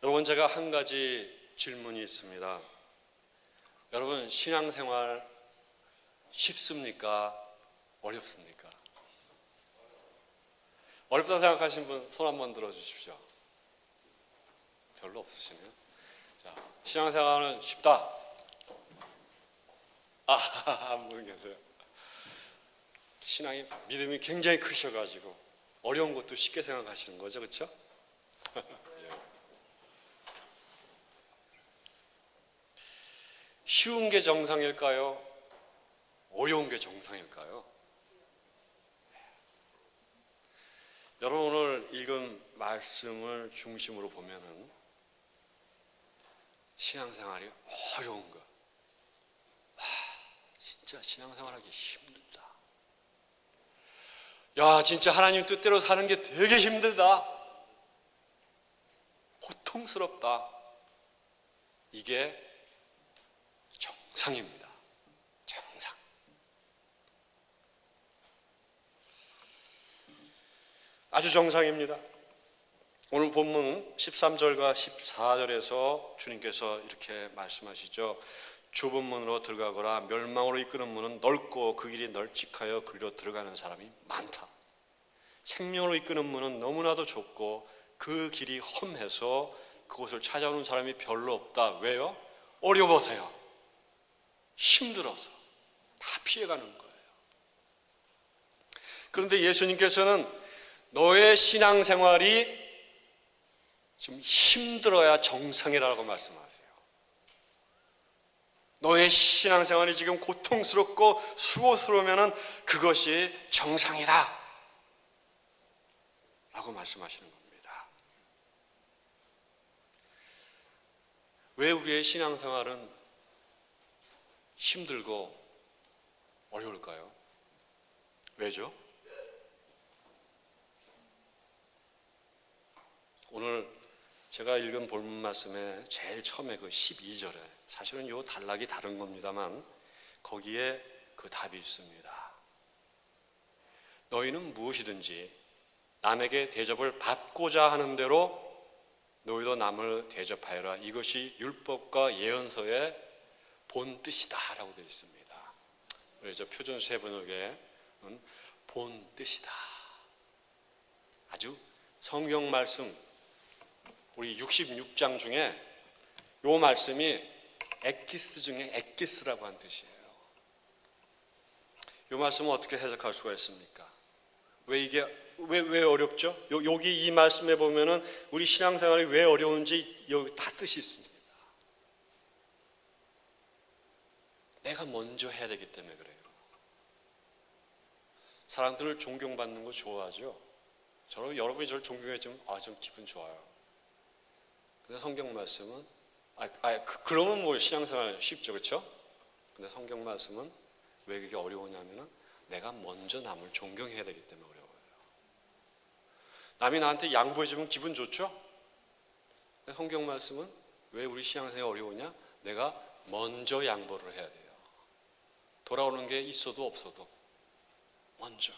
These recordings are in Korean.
여러분, 제가 한 가지 질문이 있습니다. 여러분, 신앙생활 쉽습니까? 어렵습니까? 어렵다 생각하시는 분 손 한번 들어주십시오. 별로 없으시네요. 자, 신앙생활은 쉽다. 한 분 계세요. 신앙이, 믿음이 굉장히 크셔가지고 어려운 것도 쉽게 생각하시는 거죠, 그렇죠? 쉬운 게 정상일까요? 어려운 게 정상일까요? 여러분, 오늘 읽은 말씀을 중심으로 보면은 신앙생활이 어려운 거, 진짜 신앙생활하기 힘들다. 야, 진짜 하나님 뜻대로 사는 게 되게 힘들다. 고통스럽다. 이게 정상입니다. 정상. 아주 정상입니다. 오늘 본문 13절과 14절에서 주님께서 이렇게 말씀하시죠. 좁은 문으로 들어가거라. 멸망으로 이끄는 문은 넓고 그 길이 널찍하여 그리로 들어가는 사람이 많다. 생명으로 이끄는 문은 너무나도 좁고 그 길이 험해서 그곳을 찾아오는 사람이 별로 없다. 왜요? 어려워서요. 힘들어서 다 피해가는 거예요. 그런데 예수님께서는 너의 신앙생활이 좀 힘들어야 정상이라고 말씀하세요. 너의 신앙생활이 지금 고통스럽고 수고스러우면 그것이 정상이다 라고 말씀하시는 겁니다. 왜 우리의 신앙생활은 힘들고 어려울까요? 왜죠? 오늘 제가 읽은 본문 말씀에 제일 처음에 그 12절에 사실은 요 단락이 다른 겁니다만 거기에 그 답이 있습니다. 너희는 무엇이든지 남에게 대접을 받고자 하는 대로 너희도 남을 대접하여라. 이것이 율법과 예언서의 본 뜻이다 라고 되어 있습니다. 그래서 표준세 번역에 본 뜻이다. 아주 성경 말씀 우리 66장 중에 요 말씀이 엑기스 중에 엑기스라고 하는 뜻이에요. 요 말씀은 어떻게 해석할 수가 있습니까? 왜 이게 왜 어렵죠? 여기 이 말씀에 보면은 우리 신앙생활이 왜 어려운지 여기 다 뜻이 있습니다. 내가 먼저 해야 되기 때문에 그래요. 사람들을 존경받는 거 좋아하죠? 여러분이 저를 존경해주면 좀 기분 좋아요. 근데 성경 말씀은 그러면 뭐 신앙생활 쉽죠, 그렇죠? 근데 성경 말씀은 왜 그게 어려우냐면은 내가 먼저 남을 존경해야 되기 때문에 어려워요. 남이 나한테 양보해주면 기분 좋죠? 근데 성경 말씀은 왜 우리 신앙생활이 어려우냐? 내가 먼저 양보를 해야 돼요. 돌아오는 게 있어도 없어도 먼저.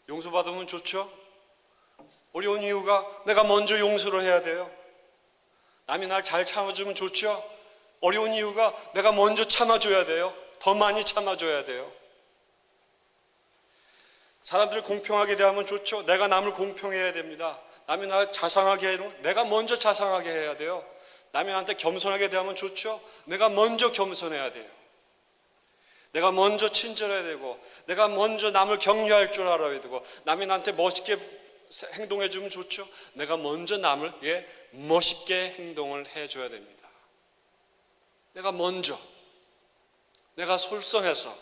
용서받으면 좋죠? 어려운 이유가 내가 먼저 용서를 해야 돼요. 남이 날 잘 참아주면 좋죠? 어려운 이유가 내가 먼저 참아줘야 돼요. 더 많이 참아줘야 돼요. 사람들을 공평하게 대하면 좋죠? 내가 남을 공평해야 됩니다. 남이 날 자상하게 해도 내가 먼저 자상하게 해야 돼요. 남이 나한테 겸손하게 대하면 좋죠? 내가 먼저 겸손해야 돼요. 내가 먼저 친절해야 되고 내가 먼저 남을 격려할 줄 알아야 되고 남이 나한테 멋있게 행동해 주면 좋죠? 내가 먼저 남을 멋있게 행동을 해줘야 됩니다. 내가 먼저 내가 솔선해서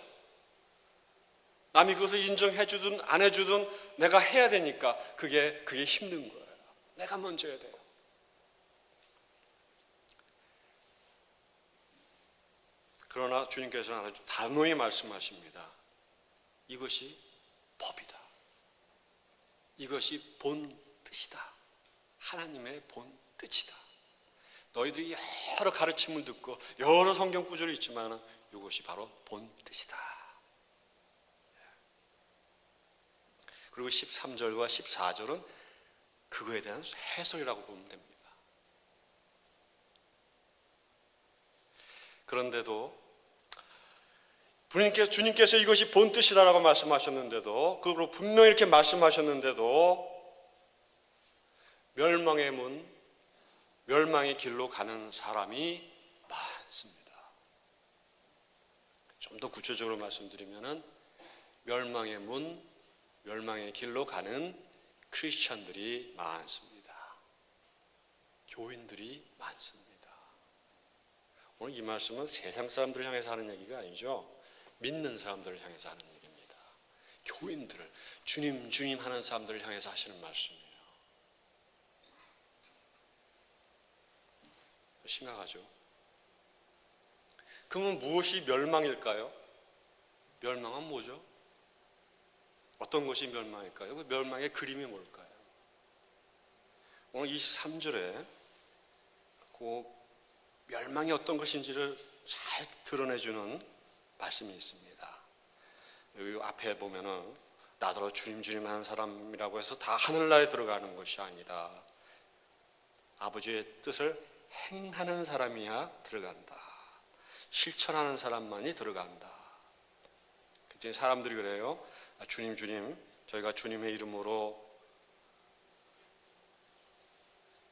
남이 그것을 인정해 주든 안 해주든 내가 해야 되니까 그게 힘든 거예요. 내가 먼저 해야 돼요. 그러나 주님께서는 아주 단호히 말씀하십니다. 이것이 법이다. 이것이 본 뜻이다. 하나님의 본 뜻이다. 너희들이 여러 가르침을 듣고 여러 성경 구절이 있지만 이것이 바로 본 뜻이다. 그리고 13절과 14절은 그거에 대한 해설이라고 보면 됩니다. 그런데도 주님께서 이것이 본뜻이다라고 말씀하셨는데도, 그리고 분명히 이렇게 말씀하셨는데도 멸망의 문, 멸망의 길로 가는 사람이 많습니다. 좀 더 구체적으로 말씀드리면은 멸망의 문, 멸망의 길로 가는 크리스천들이 많습니다. 교인들이 많습니다. 오늘 이 말씀은 세상 사람들을 향해서 하는 얘기가 아니죠. 믿는 사람들을 향해서 하는 얘기입니다. 교인들을, 주님 하는 사람들을 향해서 하시는 말씀이에요. 심각하죠. 그러면 무엇이 멸망일까요? 멸망은 뭐죠? 어떤 것이 멸망일까요? 그 멸망의 그림이 뭘까요? 오늘 23절에 그 멸망이 어떤 것인지를 잘 드러내주는 말씀이 있습니다. 여기 앞에 보면은 나더러 주님 하는 사람이라고 해서 다 하늘나라에 들어가는 것이 아니라 아버지의 뜻을 행하는 사람이야 들어간다. 실천하는 사람만이 들어간다. 그때 사람들이 그래요. 주님, 저희가 주님의 이름으로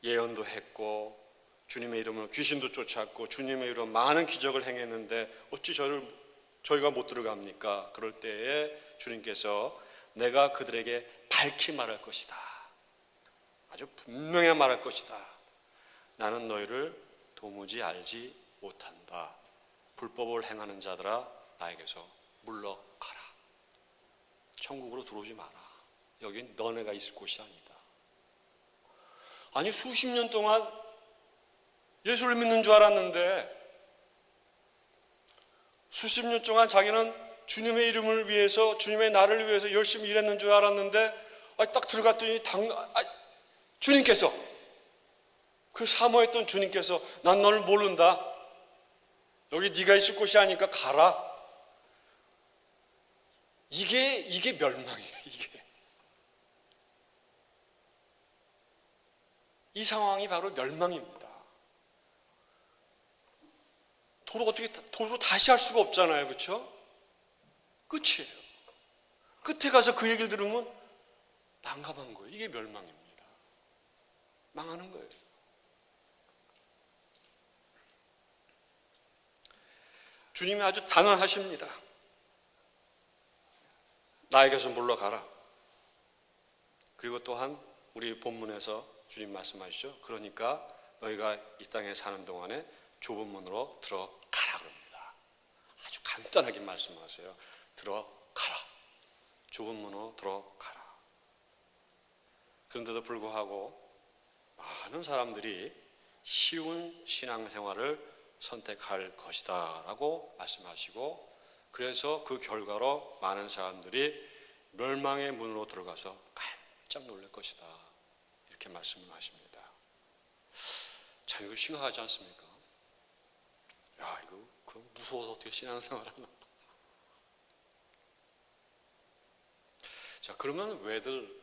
예언도 했고 주님의 이름으로 귀신도 쫓았고 주님의 이름으로 많은 기적을 행했는데 어찌 저희가 못 들어갑니까? 그럴 때에 주님께서 내가 그들에게 밝히 말할 것이다. 아주 분명히 말할 것이다. 나는 너희를 도무지 알지 못한다. 불법을 행하는 자들아 나에게서 물러가라. 천국으로 들어오지 마라. 여긴 너네가 있을 곳이 아니다. 아니 수십 년 동안 예수를 믿는 줄 알았는데 수십 년 동안 자기는 주님의 이름을 위해서 주님의 나를 위해서 열심히 일했는 줄 알았는데 딱 들어갔더니 주님께서 그 사모했던 주님께서 난 너를 모른다. 여기 네가 있을 곳이 아니까 가라. 이게 멸망이에요. 이 상황이 바로 멸망입니다. 도로 다시 할 수가 없잖아요. 그렇죠? 끝이에요. 끝에 가서 그 얘기를 들으면 난감한 거예요. 이게 멸망입니다. 망하는 거예요. 주님이 아주 단언하십니다. 나에게서 물러가라. 그리고 또한 우리 본문에서 주님 말씀하시죠. 그러니까 너희가 이 땅에 사는 동안에 좁은 문으로 들어가라 그럽니다. 아주 간단하게 말씀하세요. 들어가라. 좁은 문으로 들어가라. 그런데도 불구하고 많은 사람들이 쉬운 신앙생활을 선택할 것이다 라고 말씀하시고, 그래서 그 결과로 많은 사람들이 멸망의 문으로 들어가서 깜짝 놀랄 것이다 이렇게 말씀을 하십니다. 참 이거 심각하지 않습니까? 야 이거 무서워서 어떻게 신앙생활을 하나. 자 그러면 왜들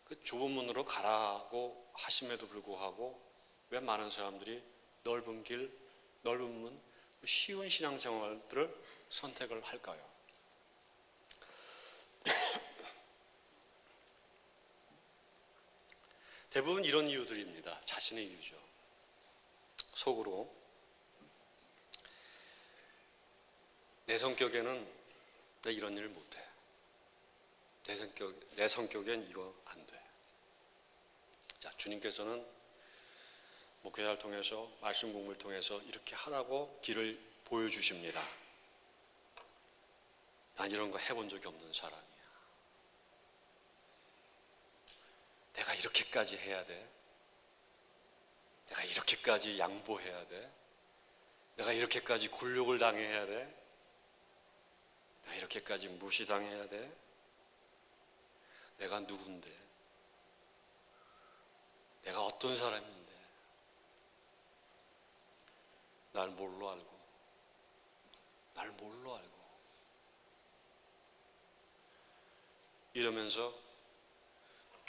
그 좁은 문으로 가라고 하심에도 불구하고 왜 많은 사람들이 넓은 길, 넓은 문, 쉬운 신앙생활들을 선택을 할까요? 대부분 이런 이유들입니다. 자신의 이유죠. 속으로 내 성격에는 내 이런 일을 못해. 내 성격엔 이거 안 돼. 자, 주님께서는 목회자를 통해서 말씀 공부를 통해서 이렇게 하라고 길을 보여주십니다. 난 이런 거 해본 적이 없는 사람이야. 내가 이렇게까지 해야 돼. 내가 이렇게까지 양보해야 돼. 내가 이렇게까지 굴욕을 당해야 돼. 내가 이렇게까지 무시당해야 돼. 내가 누군데? 내가 어떤 사람인데? 날 뭘로 알고? 날 뭘로 알고? 이러면서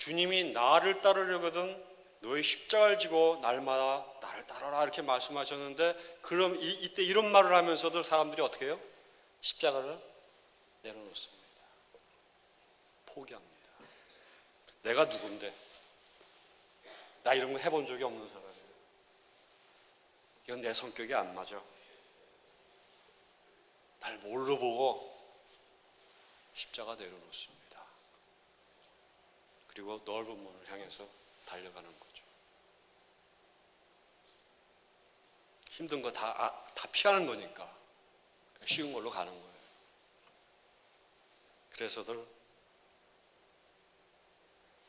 주님이 나를 따르려거든 너의 십자가를 지고 날마다 나를 따라라 이렇게 말씀하셨는데, 그럼 이때 이런 말을 하면서도 사람들이 어떻게 해요? 십자가를 내려놓습니다. 포기합니다. 내가 누군데? 나 이런 거 해본 적이 없는 사람이에요. 이건 내 성격이 안 맞아. 날 뭘로 보고 십자가 내려놓습니다. 그리고 넓은 문을 향해서 달려가는 거죠. 힘든 거 다 피하는 거니까 쉬운 걸로 가는 거예요. 그래서들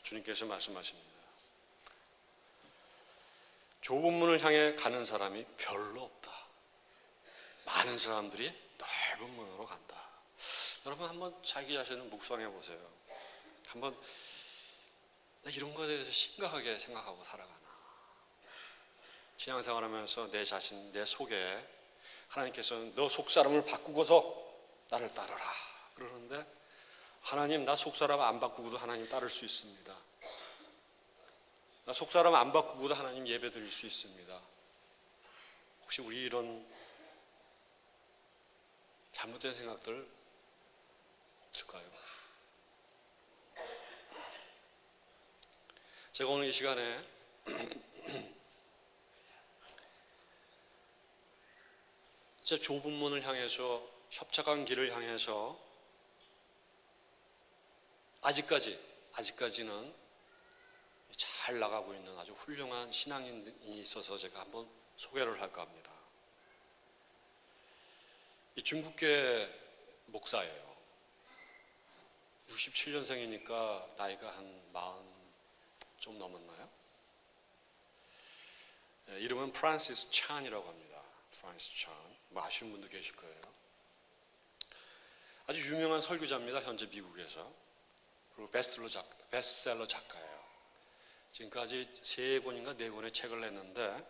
주님께서 말씀하십니다. 좁은 문을 향해 가는 사람이 별로 없다. 많은 사람들이 넓은 문으로 간다. 여러분 한번 자기 자신을 묵상해 보세요. 한번 나 이런 거에 대해서 심각하게 생각하고 살아가나. 신앙생활하면서 내 자신, 내 속에 하나님께서는 너 속사람을 바꾸고서 나를 따르라 그러는데, 하나님 나 속사람 안 바꾸고도 하나님 따를 수 있습니다. 나 속사람 안 바꾸고도 하나님 예배 드릴 수 있습니다. 혹시 우리 이런 잘못된 생각들 없을까요? 제가 오늘 이 시간에 제 좁은 문을 향해서, 협착한 길을 향해서 아직까지는 잘 나가고 있는 아주 훌륭한 신앙인이 있어서 제가 한번 소개를 할까 합니다. 이 중국계 목사예요. 67년생이니까 나이가 한 40 좀 넘었나요? 네, 이름은 프란시스 찬이라고 합니다. 프란시스 찬. 뭐 아시는 분도 계실 거예요. 아주 유명한 설교자입니다. 현재 미국에서. 그리고 베스트셀러 작가예요. 지금까지 3권인가 4권의 책을 냈는데,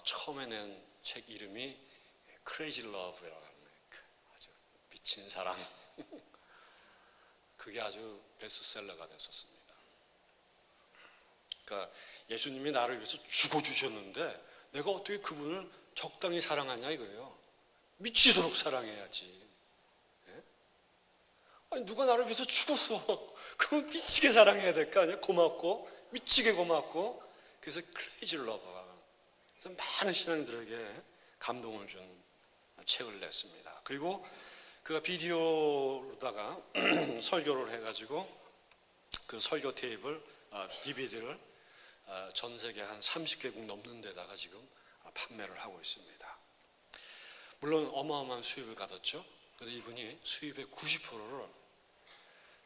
처음에 낸 책 이름이 Crazy Love라고 합니다. 아주 미친 사랑. 그게 아주 베스트셀러가 됐었습니다. 그러니까 예수님이 나를 위해서 죽어주셨는데 내가 어떻게 그분을 적당히 사랑하냐 이거예요. 미치도록 사랑해야지. 예? 아니, 누가 나를 위해서 죽었어. 그럼 미치게 사랑해야 될 거 아니야. 고맙고 미치게 고맙고. 그래서 Crazy Love가 그래서 많은 신앙인들에게 감동을 준 책을 냈습니다. 그리고 그가 비디오로다가 설교를 해가지고 그 설교 테이프를 DVD를 전 세계 한 30개국 넘는 데다가 지금 판매를 하고 있습니다. 물론 어마어마한 수입을 가졌죠. 그런데 이분이 수입의 90%를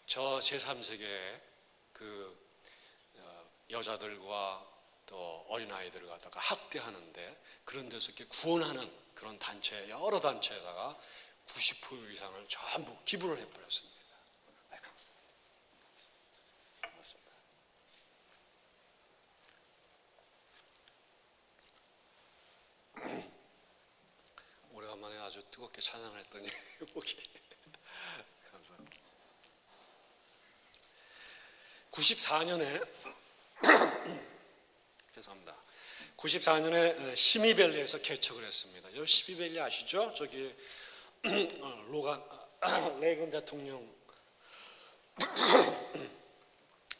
저 제3세계의 그 여자들과 또 어린아이들을 갖다가 학대하는데 그런 데서 이렇게 구원하는 그런 단체, 여러 단체에다가 90% 이상을 전부 기부를 해버렸습니다. 감사합니다. 고맙습니다. 오래간만에 아주 뜨겁게 찬양을 했더니 목이 감사합니다. 94년에 죄송합니다. 94년에 시미밸리에서 개척을 했습니다. 여러분 시미밸리 아시죠? 저기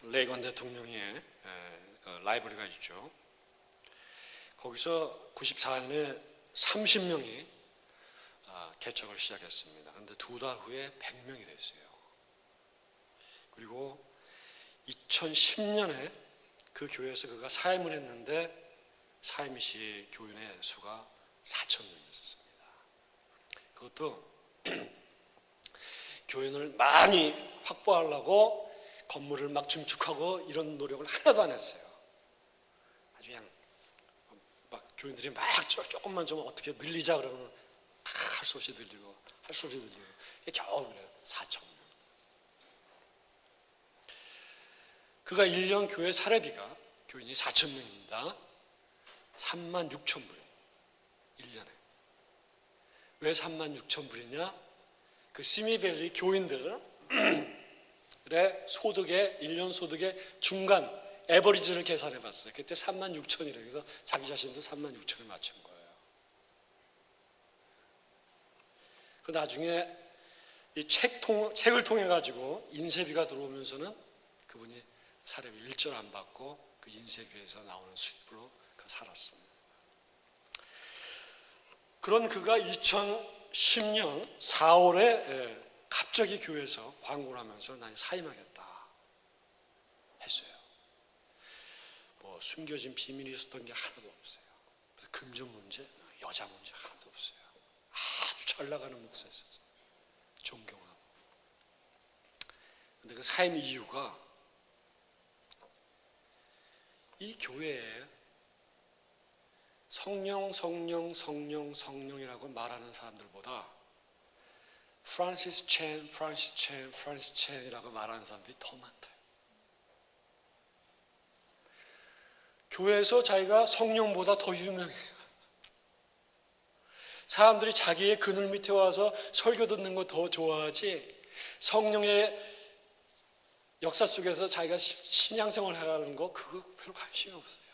레이건 대통령의 라이브러리가 있죠. 거기서 94년에 30명이 개척을 시작했습니다. 그런데 2달 후에 100명이 됐어요. 그리고 2010년에 그 교회에서 그가 사임을 했는데 사임 시 교인의 수가 4,000명이었습니다. 그것도 교인을 많이 확보하려고 건물을 막 증축하고 이런 노력을 하나도 안 했어요. 아주 그냥 막 교인들이 막 조금만 좀 어떻게 늘리자 그러면 할 수 없이 늘리고 할 수 없이 늘리고 겨우 그래요. 4,000명. 그가 1년 교회 사례비가 교인이 4,000명입니다. 36,000불 1년에. 왜 36,000불이냐? 그 시미밸리 교인들 소득의 1년 소득의 중간 에버리지를 계산해 봤어요. 그때 36,000이래요. 그래서 자기 자신도 36,000을 맞춘 거예요. 그 나중에 이 책을 통해 가지고 인쇄비가 들어오면서는 그분이 사례비 1절 안 받고 그 인쇄비에서 나오는 수입으로 살았습니다. 그런 그가 2010년 4월에 갑자기 교회에서 광고를 하면서 난 사임하겠다 했어요. 뭐 숨겨진 비밀이 있었던 게 하나도 없어요. 금전 문제, 여자 문제 하나도 없어요. 아주 잘 나가는 목사였어요. 존경하고. 근데 그 사임 이유가 이 교회에 성령이라고 말하는 사람들보다 프란시스 첸이라고 말하는 사람들이 더 많대요. 교회에서 자기가 성령보다 더 유명해요. 사람들이 자기의 그늘 밑에 와서 설교 듣는 거 더 좋아하지 성령의 역사 속에서 자기가 신앙생활을 하는 거 그거 별로 관심이 없어요.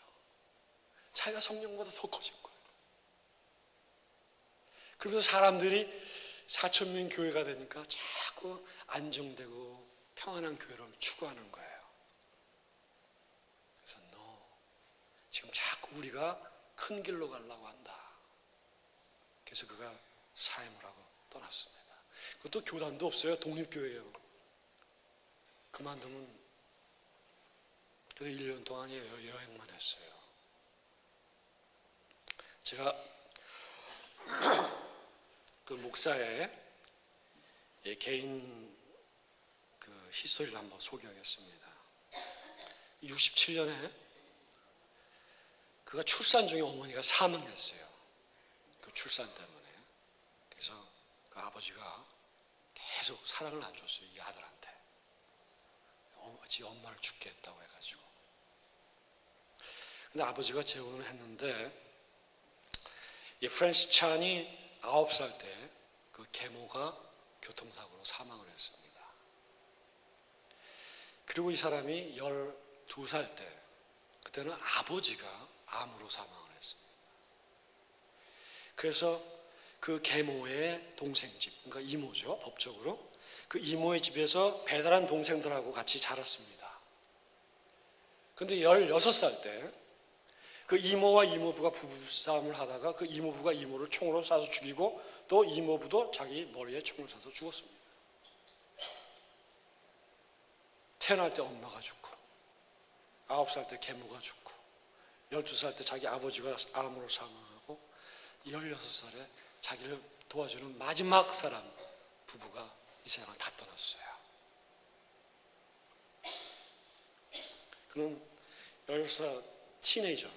자기가 성령보다 더 커진 거예요. 그러면서 사람들이 4,000명 교회가 되니까 자꾸 안정되고 평안한 교회를 추구하는 거예요. 그래서 너 지금 자꾸 우리가 큰 길로 가려고 한다. 그래서 그가 사임을 하고 떠났습니다. 그것도 교단도 없어요. 독립교회예요. 그만두면 그래서 1년 동안 여행만 했어요. 제가 그 목사의 개인 그 히스토리를 한번 소개하겠습니다. 67년에 그가 출산 중에 어머니가 사망했어요. 그 출산 때문에. 그래서 그 아버지가 계속 사랑을 안 줬어요. 이 아들한테. 지 엄마를 죽게 했다고 해가지고. 근데 아버지가 재혼을 했는데 이 프랜시스 찬이 9살 때 그 계모가 교통사고로 사망을 했습니다. 그리고 이 사람이 12살 때 그때는 아버지가 암으로 사망을 했습니다. 그래서 그 계모의 동생 집, 그러니까 이모죠, 법적으로. 그 이모의 집에서 배달한 동생들하고 같이 자랐습니다. 그런데 16살 때 그 이모와 이모부가 부부싸움을 하다가 그 이모부가 이모를 총으로 쏴서 죽이고 또 이모부도 자기 머리에 총을 쏴서 죽었습니다. 태어날 때 엄마가 죽고 9살 때 계모가 죽고 12살 때 자기 아버지가 암으로 사망하고 16살에 자기를 도와주는 마지막 사람 부부가 이 세상을 다 떠났어요. 그는 16살 티네이저,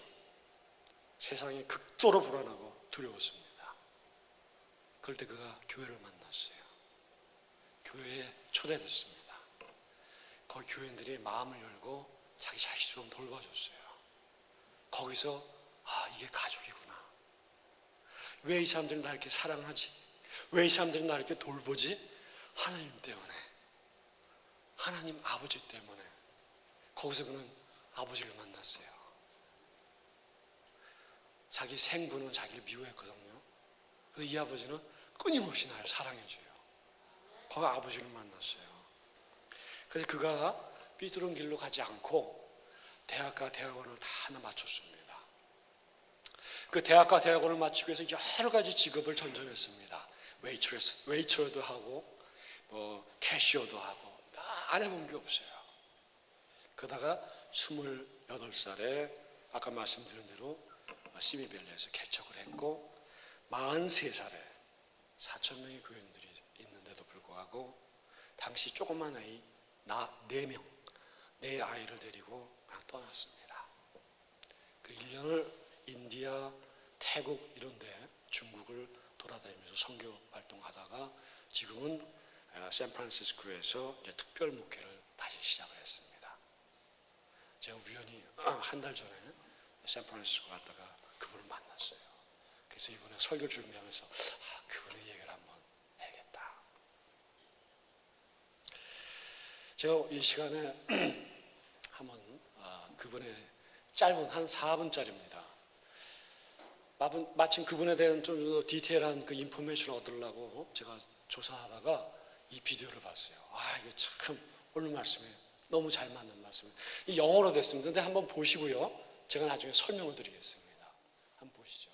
세상이 극도로 불안하고 두려웠습니다. 그럴 때 그가 교회를 만났어요. 교회에 초대됐습니다. 거기 교인들이 마음을 열고 자기 자식을 좀 돌봐줬어요. 거기서 이게 가족이구나. 왜 이 사람들이 나 이렇게 사랑하지? 왜 이 사람들이 나 이렇게 돌보지? 하나님 때문에, 하나님 아버지 때문에. 거기서 그는 아버지를 만났어요. 자기 생부는 자기를 미워했거든요. 그래서 이 아버지는 끊임없이 나를 사랑해줘요. 거기 아버지를 만났어요. 그래서 그가 삐뚤은 길로 가지 않고 대학과 대학원을 다 하나 마쳤습니다. 그 대학과 대학원을 마치고 해서 여러 가지 직업을 전전했습니다. 웨이트러도 하고 캐시어도 하고 안 해본 게 없어요. 그러다가 28살에 아까 말씀드린 대로 시미밸리에서 개척을 했고 43살에 4,000명의 교인들이 있는데도 불구하고 당시 조그만 아이 나 4명, 4아이를 데리고 그냥 떠났습니다. 그 1년을 인디아, 태국 이런 데 중국을 돌아다니면서 선교 활동하다가 지금은 샌프란시스코에서 이제 특별 목회를 다시 시작을 했습니다. 제가 우연히 한 달 전에 샌프란시스코 갔다가 그분을 만났어요. 그래서 이번에 설교 준비하면서 그분의 얘기를 한번 해야겠다. 제가 이 시간에 한번 그분의 짧은 한 4분짜리입니다. 마침 그분에 대한 좀 더 디테일한 그 인포메이션을 얻으려고 제가 조사하다가 이 비디오를 봤어요. 이게 참 오늘 말씀에 너무 잘 맞는 말씀이에요. 이 영어로 됐습니다. 근데 한번 보시고요. 제가 나중에 설명을 드리겠습니다. 한번 보시죠.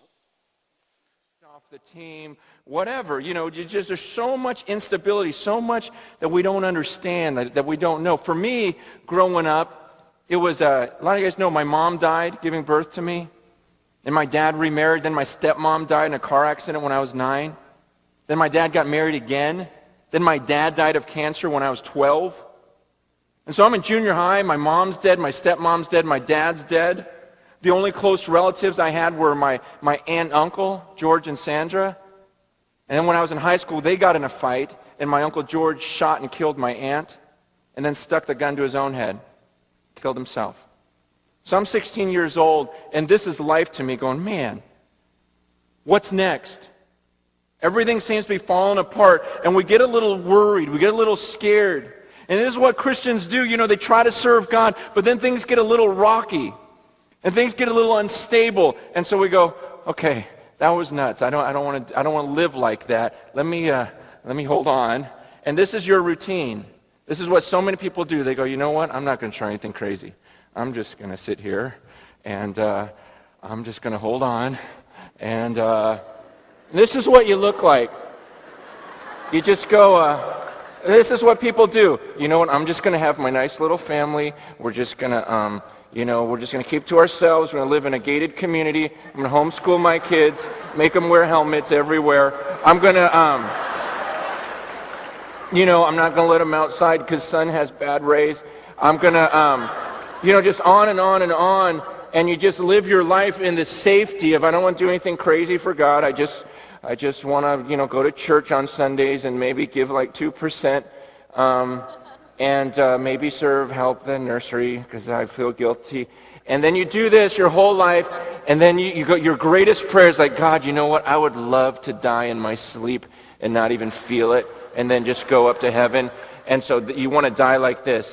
Off the team, whatever, just there's so much instability, so much that we don't understand, that we don't know. For me, growing up, it was a lot of you guys know my mom died giving birth to me, and my dad remarried. Then my stepmom died in a car accident when I was 9. Then my dad got married again. Then my dad died of cancer when I was 12. And so I'm in junior high. My mom's dead, my stepmom's dead, my dad's dead. The only close relatives I had were my aunt and uncle, George and Sandra. And then when I was in high school, they got in a fight, and my uncle George shot and killed my aunt, and then stuck the gun to his own head, killed himself. So I'm 16 years old, and this is life to me, going, man, what's next? Everything seems to be falling apart, and we get a little worried, we get a little scared. And this is what Christians do, they try to serve God, but then things get a little rocky. And things get a little unstable, and so we go, okay, that was nuts. I don't want to live like that. Let me hold on. And this is your routine. This is what so many people do. They go, you know what? I'm not going to try anything crazy. I'm just going to sit here, and I'm just going to hold on. And this is what you look like. You just go. This is what people do. You know what? I'm just going to have my nice little family. We're just going to. We're just going to keep to ourselves. We're going to live in a gated community. I'm going to homeschool my kids, make them wear helmets everywhere. I'm going to, I'm not going to let them outside because sun has bad rays. I'm going to, just on and on and on. And you just live your life in the safety of, I don't want to do anything crazy for God. I just want to, go to church on Sundays and maybe give like 2%. And maybe help the nursery because I feel guilty. And then you do this your whole life, and then you go, your greatest prayer is like, God, you know what? I would love to die in my sleep and not even feel it, and then just go up to heaven. And so you want to die like this,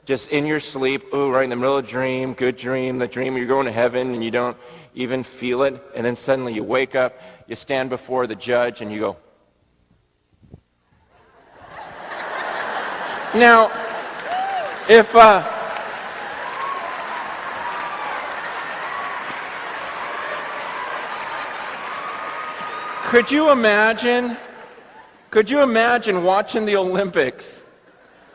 just in your sleep, right in the middle of a dream, good dream, the dream you're going to heaven, and you don't even feel it. And then suddenly you wake up, you stand before the judge, and you go, now, if could you imagine watching the Olympics,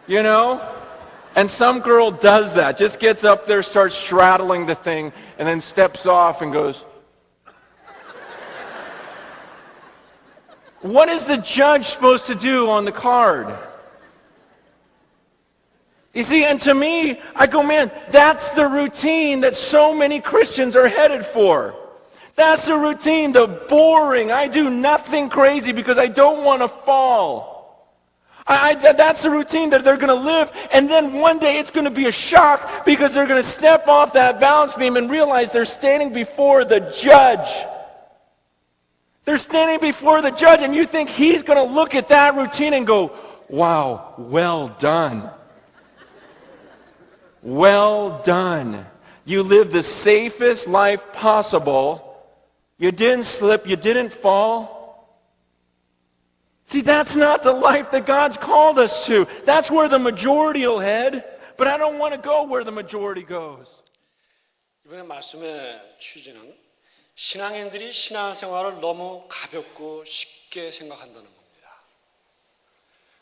and some girl does that, just gets up there, starts straddling the thing, and then steps off and goes, what is the judge supposed to do on the card? You see, and to me, I go, man, that's the routine that so many Christians are headed for. That's the routine, the boring, I do nothing crazy because I don't want to fall. That's the routine that they're going to live, and then one day it's going to be a shock because they're going to step off that balance beam and realize they're standing before the judge. They're standing before the judge, and you think he's going to look at that routine and go, wow, well done. Well done. You lived the safest life possible. You didn't slip. You didn't fall. See, that's not the life that God's called us to. That's where the majority will head. But I don't want to go where the majority goes. 이번에 말씀의 취지는 신앙인들이 신앙생활을 너무 가볍고 쉽게 생각한다는 겁니다.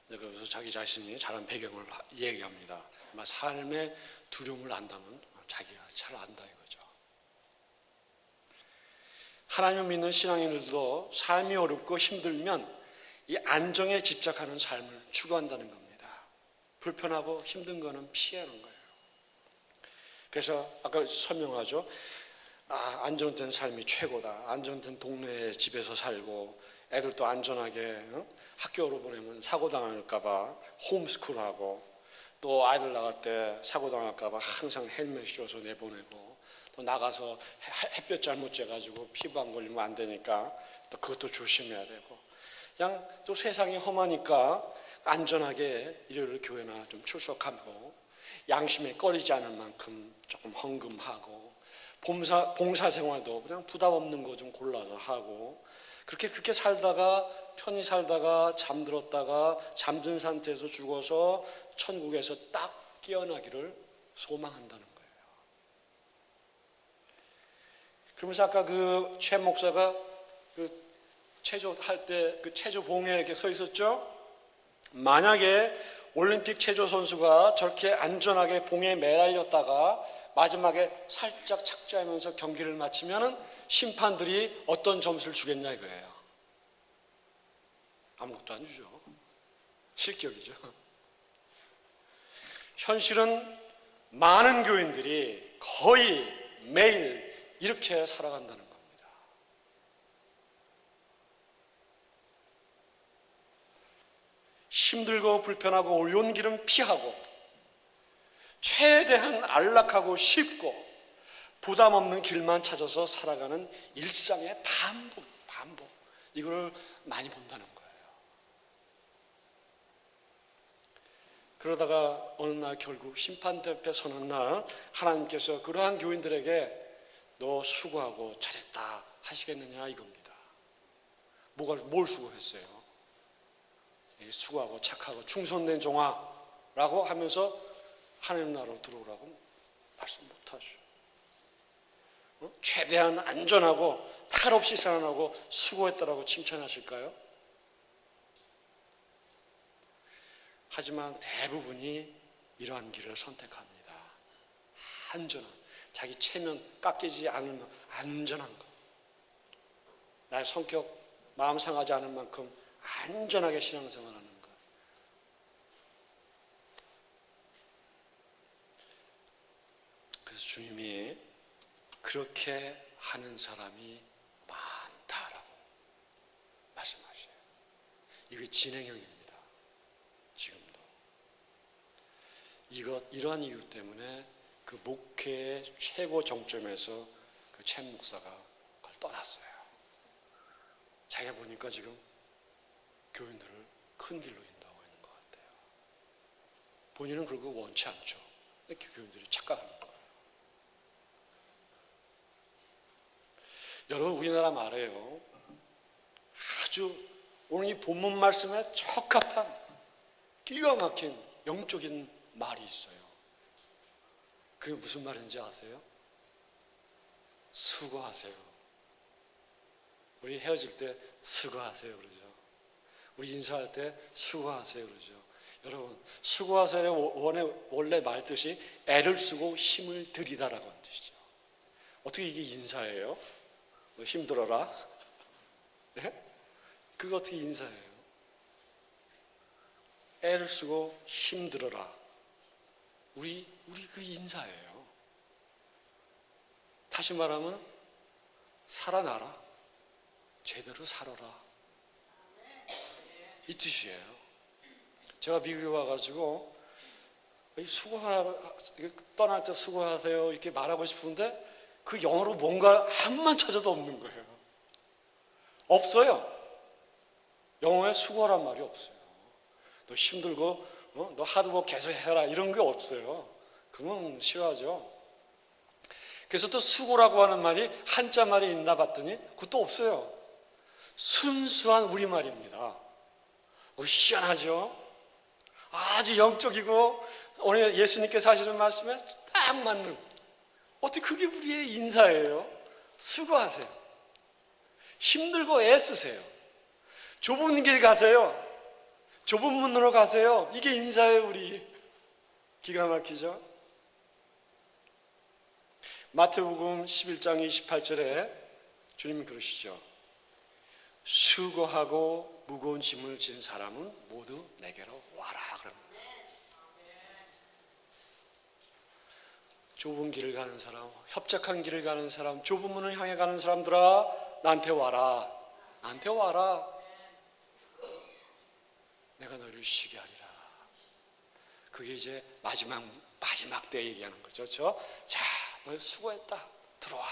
그래서 자기 자신이 자란 배경을 얘기합니다. 삶의 두려움을 안다면 자기가 잘 안다 이거죠. 하나님을 믿는 신앙인들도 삶이 어렵고 힘들면 이 안정에 집착하는 삶을 추구한다는 겁니다. 불편하고 힘든 거는 피하는 거예요. 그래서 아까 설명하죠. 안정된 삶이 최고다. 안정된 동네에 집에서 살고 애들도 안전하게 학교로 보내면 사고 당할까 봐 홈스쿨하고, 또 아이들 나갈 때 사고 당할까 봐 항상 헬멧 씌워서 내보내고, 또 나가서 햇볕 잘못 쬐가지고 피부 안 걸리면 안 되니까 또 그것도 조심해야 되고, 그냥 또 세상이 험하니까 안전하게 일요일 교회나 좀 출석하고 양심에 꺼리지 않을 만큼 조금 헌금하고 봉사 생활도 그냥 부담 없는 거 좀 골라서 하고 그렇게 살다가 편히 살다가 잠들었다가 잠든 상태에서 죽어서 천국에서 딱 깨어나기를 소망한다는 거예요. 그러면서 아까 그 최 목사가 그 체조할 때 그 체조봉에 이렇게 서 있었죠? 만약에 올림픽 체조 선수가 저렇게 안전하게 봉에 매달렸다가 마지막에 살짝 착지하면서 경기를 마치면은 심판들이 어떤 점수를 주겠냐 이거예요. 아무것도 안 주죠. 실격이죠. 현실은 많은 교인들이 거의 매일 이렇게 살아간다는 겁니다. 힘들고 불편하고 어려운 길은 피하고 최대한 안락하고 쉽고 부담 없는 길만 찾아서 살아가는 일상의 반복 이걸 많이 본다는 거예요. 그러다가 어느 날 결국 심판대 앞에 서는 날 하나님께서 그러한 교인들에게 너 수고하고 잘했다 하시겠느냐 이겁니다. 뭘 수고했어요? 수고하고 착하고 충성된 종아라고 하면서 하나님 나라로 들어오라고 말씀 못하죠. 최대한 안전하고 탈 없이 살아나고 수고했다라고 칭찬하실까요? 하지만 대부분이 이러한 길을 선택합니다. 안전한, 자기 체면 깎이지 않는 안전한 것. 나의 성격, 마음 상하지 않을 만큼 안전하게 신앙생활하는 것. 그래서 주님이 그렇게 하는 사람이 많다라고 말씀하셔요. 이게 진행형입니다. 지금도. 이러한 이유 때문에 그 목회의 최고 정점에서 그 최 목사가 그걸 떠났어요. 자기가 보니까 지금 교인들을 큰 길로 인도하고 있는 것 같아요. 본인은 그걸 원치 않죠. 이렇게 교인들이 착각하는 거예요. 여러분 우리나라 말이에요. 아주 오늘 이 본문 말씀에 적합한 기가 막힌 영적인 말이 있어요. 그게 무슨 말인지 아세요? 수고하세요. 우리 헤어질 때 수고하세요 그러죠. 우리 인사할 때 수고하세요 그러죠. 여러분 수고하세요 원래 말 뜻이 애를 쓰고 힘을 들이다라고 하는 뜻이죠. 어떻게 이게 인사예요? 뭐 힘들어라? 네? 그거 어떻게 인사예요? 애를 쓰고 힘들어라. 우리 그 인사예요. 다시 말하면 살아나라. 제대로 살아라. 이 뜻이에요. 제가 미국에 와가지고 떠날 때 수고하세요 이렇게 말하고 싶은데 그 영어로 뭔가 한만 찾아도 없는 거예요. 없어요. 영어에 수고란 말이 없어요. 너 힘들고 너 하드워크 계속 해라 이런 게 없어요. 그러면 싫어하죠. 그래서 또 수고라고 하는 말이 한자 말이 있나 봤더니 그것도 없어요. 순수한 우리말입니다. 희한하죠? 아주 영적이고 오늘 예수님께서 하시는 말씀에 딱 맞는, 어떻게 그게 우리의 인사예요? 수고하세요. 힘들고 애쓰세요. 좁은 길 가세요. 좁은 문으로 가세요. 이게 인사예요. 우리 기가 막히죠? 마태복음 11장 28절에 주님이 그러시죠. 수고하고 무거운 짐을 진 사람은 모두 내게로 와라 그럽니다. 좁은 길을 가는 사람, 협착한 길을 가는 사람, 좁은 문을 향해 가는 사람들아 나한테 와라. 나한테 와라. 내가 너희를 쉬게 하리라. 그게 이제 마지막 때 얘기하는 거죠. 그렇죠? 자, 너 수고했다. 들어와.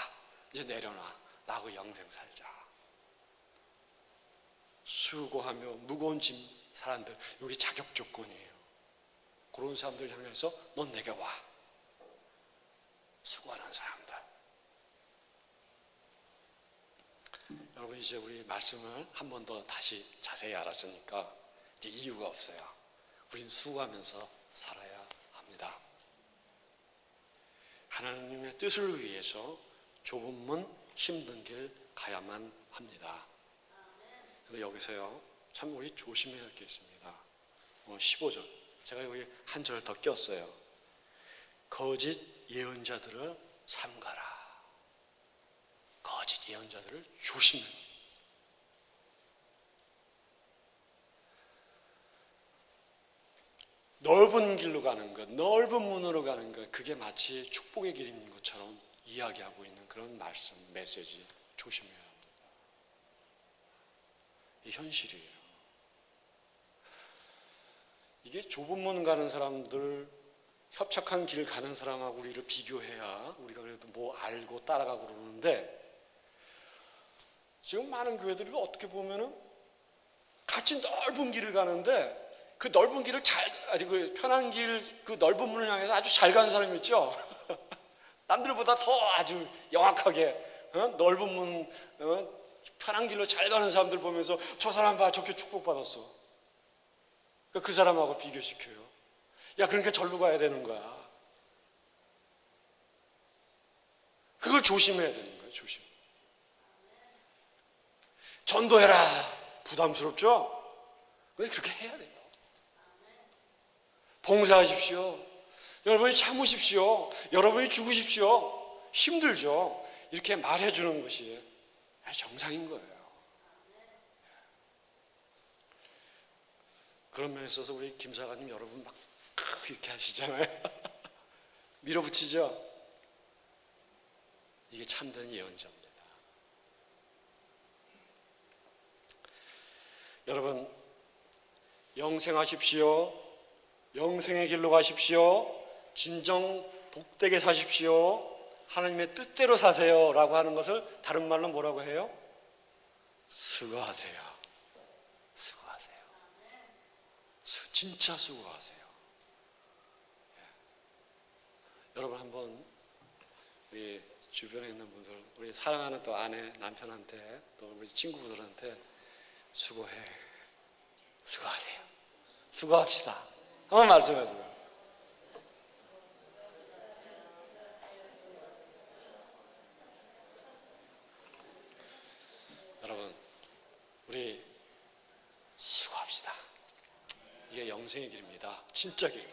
이제 내려놔. 나하고 영생 살자. 수고하며 무거운 짐 사람들, 이게 자격 조건이에요. 그런 사람들 향해서 넌 내게 와. 수고하는 사람들. 여러분, 이제 우리 말씀을 한 번 더 다시 자세히 알았으니까 이제 이유가 없어요. 우린 수고하면서 살아야 합니다. 하나님의 뜻을 위해서 좁은 문, 힘든 길 가야만 합니다. 근데 여기서요, 참 우리 조심해야 할 게 있습니다. 15절. 제가 여기 한 절 더 꼈어요. 거짓 예언자들을 삼가라. 거짓 예언자들을 조심해. 넓은 길로 가는 것, 넓은 문으로 가는 것, 그게 마치 축복의 길인 것처럼 이야기하고 있는 그런 말씀, 메시지 조심해야 합니다. 이 현실이에요. 이게 좁은 문 가는 사람들, 협착한 길 가는 사람하고 우리를 비교해야 우리가 그래도 뭐 알고 따라가고 그러는데, 지금 많은 교회들이 어떻게 보면은 같이 넓은 길을 가는데 그 넓은 길을 그 편한 길, 그 넓은 문을 향해서 아주 잘 가는 사람이 있죠. 남들보다 더 아주 영악하게 넓은 문, 편한 길로 잘 가는 사람들 보면서 저 사람 봐, 저렇게 축복받았어. 그 사람하고 비교시켜요. 야, 그러니까 절로 가야 되는 거야. 그걸 조심해야 되는 거예요. 조심. 전도해라. 부담스럽죠? 근데 그렇게 해야 돼요. 봉사하십시오. 여러분이 참으십시오. 여러분이 죽으십시오. 힘들죠. 이렇게 말해주는 것이 정상인 거예요. 그런 면에 있어서 우리 김사관님 여러분 막 이렇게 하시잖아요. 밀어붙이죠. 이게 참된 예언자입니다. 여러분, 영생하십시오. 영생의 길로 가십시오. 진정 복되게 사십시오. 하나님의 뜻대로 사세요 라고 하는 것을 다른 말로 뭐라고 해요? 수고하세요. 수고하세요. 진짜 수고하세요. 여러분, 한번 우리 주변에 있는 분들, 우리 사랑하는 또 아내, 남편한테, 또 우리 친구들한테 수고해. 수고하세요. 수고합시다. 한번 말씀해주세요. 여러분, 우리 수고합시다. 이게 영생의 길입니다. 진짜 길.